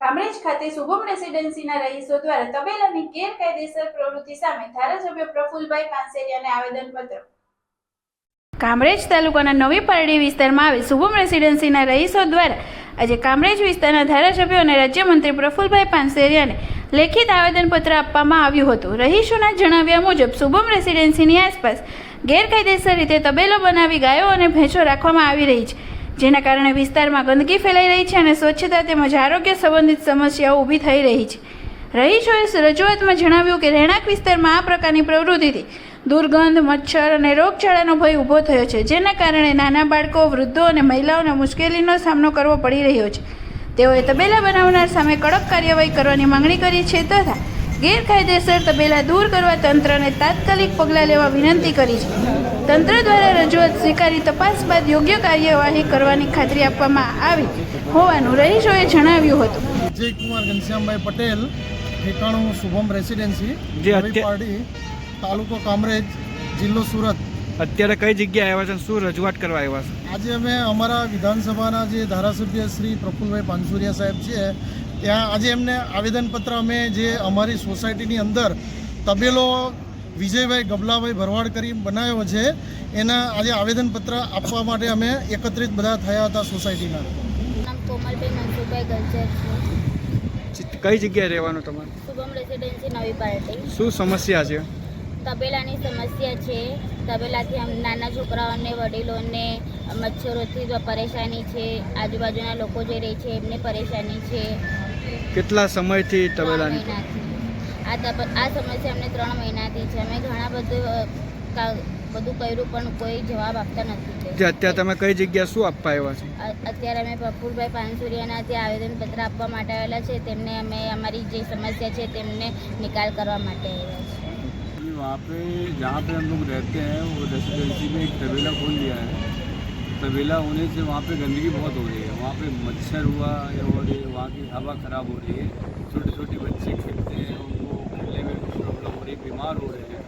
કામરેજ ખાતે શુભમ રેસિડેન્સીના રહીશો દ્વારા તબેલાની ગેરકાયદેસર પ્રવૃત્તિ સામે ધારાસભ્ય પ્રફુલભાઈ પાનસેરિયાને આવેદનપત્ર। કામરેજ તાલુકાના નવી પારડી વિસ્તારમાં આવેલ શુભમ રેસિડેન્સીના રહીશો દ્વારા આજે કામરેજ વિસ્તારના ધારાસભ્ય અને રાજ્યમંત્રી પ્રફુલભાઈ પાનસેરિયાને લેખિત આવેદનપત્ર આપવામાં આવ્યું હતું। રહીશોના જણાવ્યા મુજબ શુભમ રેસિડેન્સીની આસપાસ ગેરકાયદેસર રીતે તબેલો બનાવી ગાયો અને ભેંસો રાખવામાં આવી રહી છે, જેના કારણે વિસ્તારમાં ગંદકી ફેલાઈ રહી છે અને સ્વચ્છતા તેમજ આરોગ્ય સંબંધિત સમસ્યાઓ ઊભી થઈ રહી છે। રહીશોએ રજૂઆતમાં જણાવ્યું કે રહેણાંક વિસ્તારમાં આ પ્રકારની પ્રવૃત્તિથી દુર્ગંધ, મચ્છર અને રોગચાળાનો ભય ઊભો થયો છે, જેના કારણે નાના બાળકો, વૃદ્ધો અને મહિલાઓને મુશ્કેલીનો સામનો કરવો પડી રહ્યો છે। તેઓએ તબેલા બનાવનાર સામે કડક કાર્યવાહી કરવાની માંગણી કરી છે તથા ગેરકાયદેસર તબેલા દૂર કરવા તંત્રને તાત્કાલિક પગલાં લેવા વિનંતી કરી છે। તંત્ર દ્વારા રજૂઆત સ્વીકારી તપાસ બાદ યોગ્ય કાર્યવાહી કરવાની ખાતરી આપવામાં આવી હોવાનું રહીશોએ જણાવ્યું હતું। વિજયકુમાર ઘનશ્યામભાઈ પટેલ, ઠેકાણું શુભમ રેસિડેન્સી, નવી પારડી, તાલુકો કામરેજ, જિલ્લો સુરત। અત્યારે કઈ જગ્યાએ આવ્યા છે, શું રજૂઆત કરવા આવ્યા છે? આજે અમે અમારા વિધાનસભાના જે ધારાસભ્ય શ્રી પ્રફુલભાઈ પાનસુરિયા સાહેબ છે ત્યાં આજે એમને આવેદનપત્ર અમે જે અમારી સોસાયટીની અંદર તબેલો વિજયભાઈ ગબલાભાઈ ભરવાડ કરી બનાવ્યો છે એના આજે આવેદનપત્ર આપવા માટે અમે એકત્રિત બધા થયા હતા સોસાયટીના। નામ કોમલબેન મનસુખભાઈ ગજ્જર છે। કઈ જગ્યાએ રહેવાનું તમારે? શુભમ રેસિડેન્સી, નવી પાર્ટી। શું સમસ્યા છે? તબેલાની સમસ્યા છે। તબેલાથી નાના છોકરાઓને, વડીલોને મચ્છરોથી પરેશાની છે, આજુબાજુના લોકો જે રહે છે એમને પરેશાની છે। કેટલા સમયથી તબેલાની? 3 મહિનાથી આ સમસ્યા અમને 3 મહિનાથી છે। અમે ઘણા બધું કર્યું પણ કોઈ જવાબ આપતા નથી। અત્યારે તમે કઈ જગ્યા શું આપવા આવ્યા છો? અત્યારે અમે પ્રફુલભાઈ પાનસુરિયાના ત્યાં આવેદનપત્ર આપવા માટે આવેલા છે। તેમને અમે અમારી જે સમસ્યા છે તેમને નિકાલ કરવા માટે આવ્યા છે। वहाँ पे जहाँ पे हम लोग रहते हैं वो रेसिडेंसी में एक तबेला खोल दिया है। तबेला होने से वहाँ पे गंदगी बहुत हो रही है। वहाँ पे मच्छर हुआ और वहाँ की हवा ख़राब हो रही है। छोटे छोटे बच्चे खेलते हैं, उनको खेलने में कुछ प्रॉब्लम हो रही है, बीमार हो रहे हैं,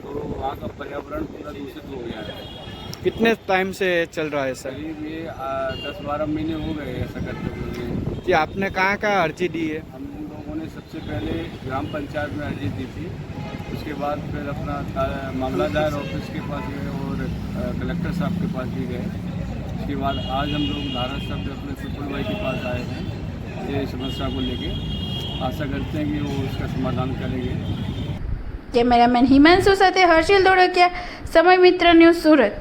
तो वहाँ का पर्यावरण पूरा दूषित हो गया है। कितने टाइम से चल रहा है सर? करीब ये 10-12 महीने हो गए ऐसा करते हुए। कि आपने कहाँ कहाँ अर्जी दी है? हम लोगों ने सबसे पहले ग्राम पंचायत में अर्जी दी थी, उसके बाद फिर अपना मामला दायर ऑफिस के पास गए और कलेक्टर साहब के पास भी गए। उसके बाद आज हम लोग धारासभ्य अपने प्रफुलभाई के पास आए हैं ये समस्या को लेके। आशा करते हैं कि वो उसका समाधान करेंगे। कैमरामैन हिमांशु साथे हर्षिल धोड़किया, समय मित्र न्यूज़, सूरत।